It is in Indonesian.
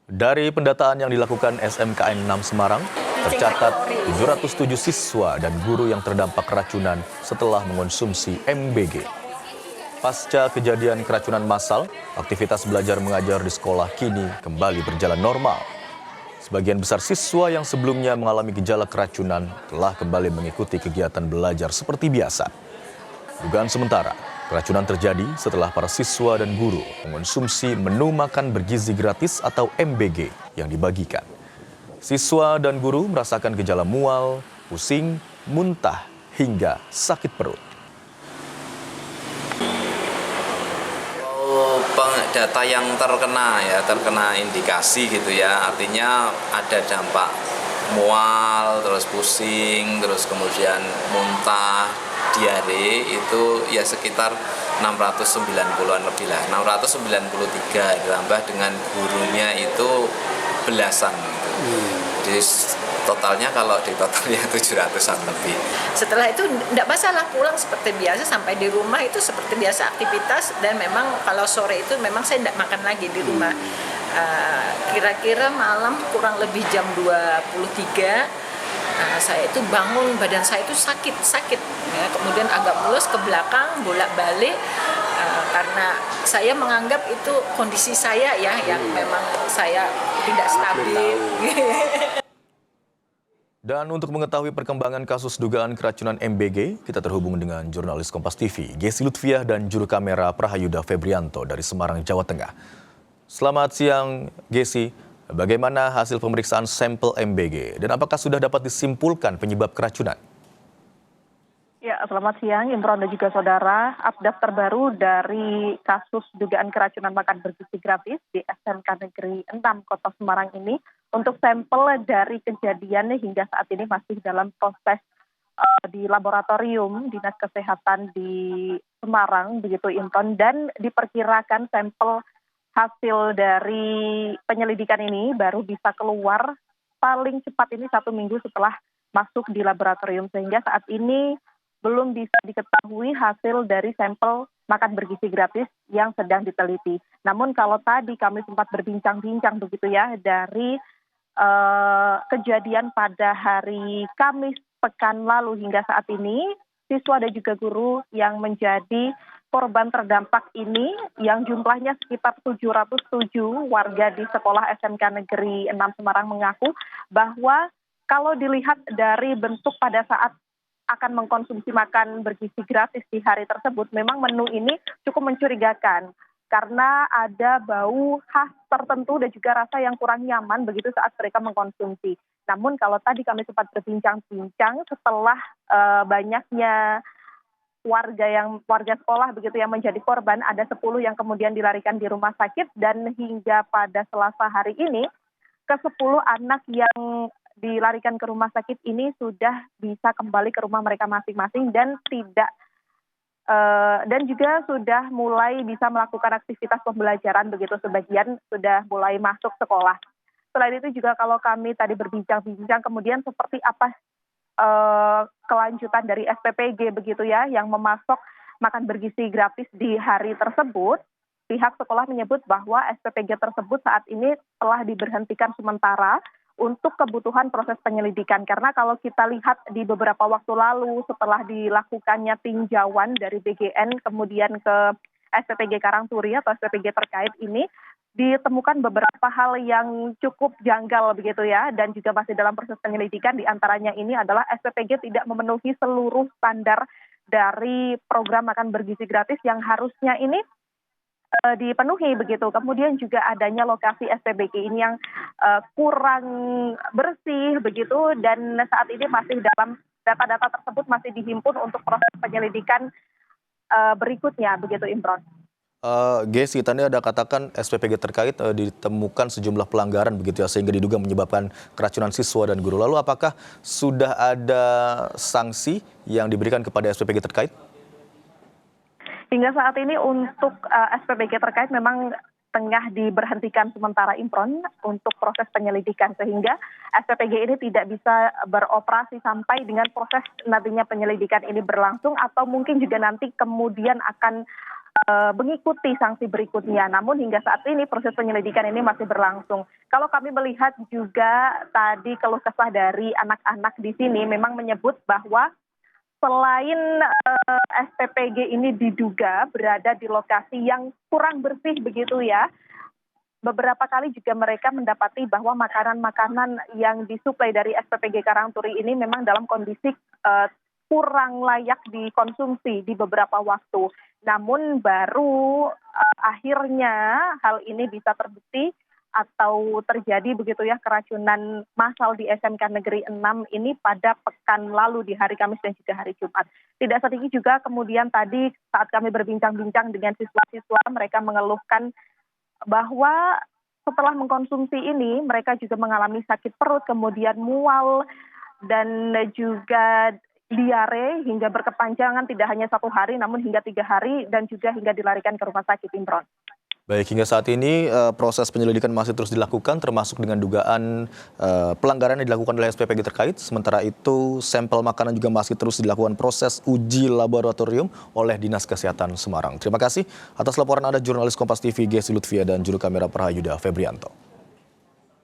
Dari pendataan yang dilakukan SMKN 6 Semarang, tercatat 707 siswa dan guru yang terdampak keracunan setelah mengonsumsi MBG. Pasca kejadian keracunan massal, aktivitas belajar mengajar di sekolah kini kembali berjalan normal. Sebagian besar siswa yang sebelumnya mengalami gejala keracunan telah kembali mengikuti kegiatan belajar seperti biasa. Dugaan sementara, keracunan terjadi setelah para siswa dan guru mengonsumsi menu makan bergizi gratis atau MBG yang dibagikan. Siswa dan guru merasakan gejala mual, pusing, muntah, hingga sakit perut. Data yang terkena indikasi gitu ya, artinya ada dampak mual, terus pusing, terus kemudian muntah, diare itu ya sekitar 690-an lebih lah, 693 ditambah dengan gurunya itu belasan gitu. Jadi totalnya kalau di totalnya 700-an lebih. Setelah itu tidak masalah, pulang seperti biasa, sampai di rumah itu seperti biasa aktivitas, dan memang kalau sore itu memang saya tidak makan lagi di rumah. Kira-kira malam kurang lebih jam 23 saya itu bangun, badan saya itu sakit ya, kemudian agak mulus ke belakang, bolak-balik, karena saya menganggap itu kondisi saya ya yang memang saya tidak stabil. Dan untuk mengetahui perkembangan kasus dugaan keracunan MBG, kita terhubung dengan jurnalis Kompas TV, Gesi Lutfiah dan juru kamera Prahayuda Febrianto dari Semarang, Jawa Tengah. Selamat siang, Gesi. Bagaimana hasil pemeriksaan sampel MBG dan apakah sudah dapat disimpulkan penyebab keracunan? Ya, selamat siang Imron dan juga saudara. Update terbaru dari kasus dugaan keracunan makan bergizi gratis di SMK Negeri 6 Kota Semarang ini. Untuk sampel dari kejadian hingga saat ini masih dalam proses di laboratorium Dinas Kesehatan di Semarang, begitu Imron, dan diperkirakan sampel hasil dari penyelidikan ini baru bisa keluar paling cepat ini 1 minggu setelah masuk di laboratorium, sehingga saat ini belum bisa diketahui hasil dari sampel makan bergizi gratis yang sedang diteliti. Namun kalau tadi kami sempat berbincang-bincang begitu ya, dari kejadian pada hari Kamis pekan lalu hingga saat ini, siswa dan juga guru yang menjadi korban terdampak ini yang jumlahnya sekitar 707 warga di sekolah SMK Negeri 6 Semarang mengaku bahwa kalau dilihat dari bentuk pada saat akan mengkonsumsi makan bergizi gratis di hari tersebut, memang menu ini cukup mencurigakan karena ada bau khas tertentu dan juga rasa yang kurang nyaman begitu saat mereka mengkonsumsi. Namun kalau tadi kami sempat berbincang-bincang setelah banyaknya warga sekolah begitu yang menjadi korban, ada 10 yang kemudian dilarikan di rumah sakit, dan hingga pada Selasa hari ini ke-10 anak yang dilarikan ke rumah sakit ini sudah bisa kembali ke rumah mereka masing-masing dan juga sudah mulai bisa melakukan aktivitas pembelajaran begitu, sebagian sudah mulai masuk sekolah. Selain itu juga kalau kami tadi berbincang-bincang kemudian seperti apa kelanjutan dari SPPG begitu ya yang memasok makan bergizi gratis di hari tersebut, pihak sekolah menyebut bahwa SPPG tersebut saat ini telah diberhentikan sementara untuk kebutuhan proses penyelidikan. Karena kalau kita lihat di beberapa waktu lalu setelah dilakukannya tinjauan dari BGN kemudian ke SPPG Karangturi atau SPPG terkait ini, ditemukan beberapa hal yang cukup janggal begitu ya, dan juga masih dalam proses penyelidikan. Di antaranya ini adalah SPPG tidak memenuhi seluruh standar dari program makan bergizi gratis yang harusnya ini dipenuhi begitu. Kemudian juga adanya lokasi SPBG ini yang kurang bersih begitu, dan saat ini masih dalam data-data tersebut masih dihimpun untuk proses penyelidikan berikutnya begitu Imron. Gesi, tadi ada katakan SPPG terkait ditemukan sejumlah pelanggaran begitu ya, sehingga diduga menyebabkan keracunan siswa dan guru. Lalu apakah sudah ada sanksi yang diberikan kepada SPPG terkait? Hingga saat ini untuk SPPG terkait memang tengah diberhentikan sementara Imron untuk proses penyelidikan, sehingga SPPG ini tidak bisa beroperasi sampai dengan proses nantinya penyelidikan ini berlangsung, atau mungkin juga nanti kemudian akan mengikuti sanksi berikutnya. Namun hingga saat ini proses penyelidikan ini masih berlangsung. Kalau kami melihat juga tadi keluh kesah dari anak-anak di sini memang menyebut bahwa selain SPPG ini diduga berada di lokasi yang kurang bersih begitu ya, beberapa kali juga mereka mendapati bahwa makanan-makanan yang disuplai dari SPPG Karangturi ini memang dalam kondisi kurang layak dikonsumsi di beberapa waktu. Namun baru akhirnya hal ini bisa terbukti atau terjadi begitu ya keracunan massal di SMK Negeri 6 ini pada pekan lalu di hari Kamis dan juga hari Jumat. Tidak sedikit juga kemudian tadi saat kami berbincang-bincang dengan siswa-siswa, mereka mengeluhkan bahwa setelah mengkonsumsi ini mereka juga mengalami sakit perut, kemudian mual dan juga diare hingga berkepanjangan tidak hanya 1 hari namun hingga 3 hari dan juga hingga dilarikan ke rumah sakit Imron. Baik, hingga saat ini proses penyelidikan masih terus dilakukan termasuk dengan dugaan pelanggaran yang dilakukan oleh SPPG terkait. Sementara itu sampel makanan juga masih terus dilakukan proses uji laboratorium oleh Dinas Kesehatan Semarang. Terima kasih atas laporan Anda jurnalis Kompas TV Gesi Lutfia dan juru kamera Prahayuda Febrianto.